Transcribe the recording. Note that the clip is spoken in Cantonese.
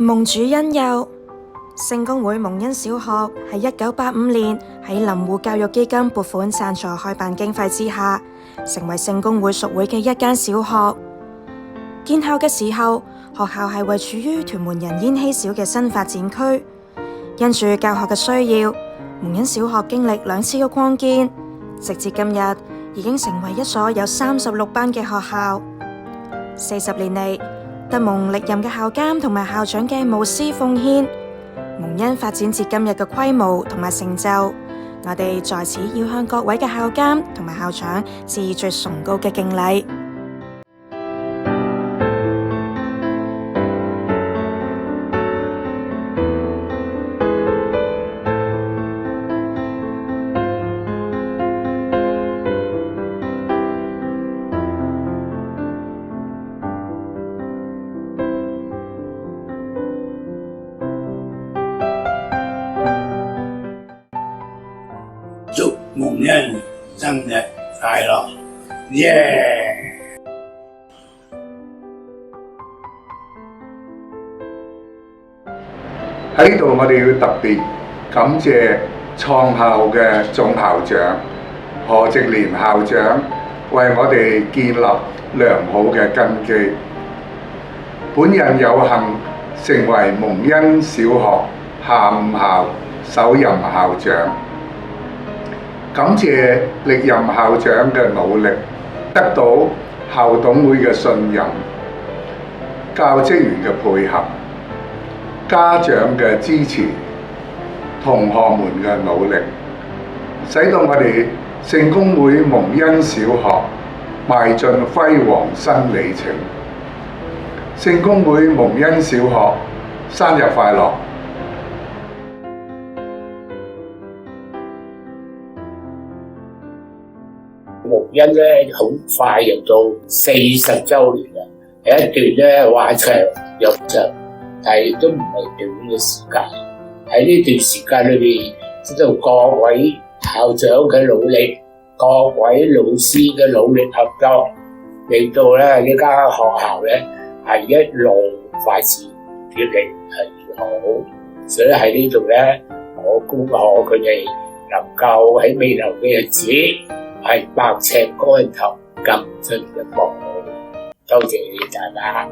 蒙主恩佑，聖公會蒙恩小學喺1985年喺林護教育基金撥款贊助開辦經費之下，成為聖公會屬會嘅一間小學。建校嘅時候，學校係位處於屯門人煙稀少嘅新發展區，因住教學嘅需要，蒙恩小學經歷2次嘅擴建，直至今日已經成為一所有36班嘅學校。40年嚟，得蒙歷任嘅校監同埋校長嘅無私奉獻，蒙恩發展至今日嘅規模同埋成就，我哋在此要向各位嘅校監同埋校長致以最崇高嘅敬禮。祝蒙恩生日快樂！耶！喺度我哋要特別感謝創校嘅總校長何直廉校長，為我哋建立良好嘅根基。本人有幸成為蒙恩小學下午校首任校長。感謝歷任校長嘅努力，得到校董會嘅信任、教職員嘅配合、家長嘅支持、同學們嘅努力，使到我哋聖公會蒙恩小學邁進輝煌新里程。聖公會蒙恩小學生日快樂！蒙恩咧好快又到40週年啦，係一段咧話長又長，但係都唔係短嘅時間。喺呢段時間裏邊，知道各位校長嘅努力，各位老師嘅努力合作，令到咧呢間學校咧係一路發展越嚟越好。所以喺呢度咧，我恭賀佢哋能夠喺未來嘅日子係百尺竿頭更進一步。多謝大家。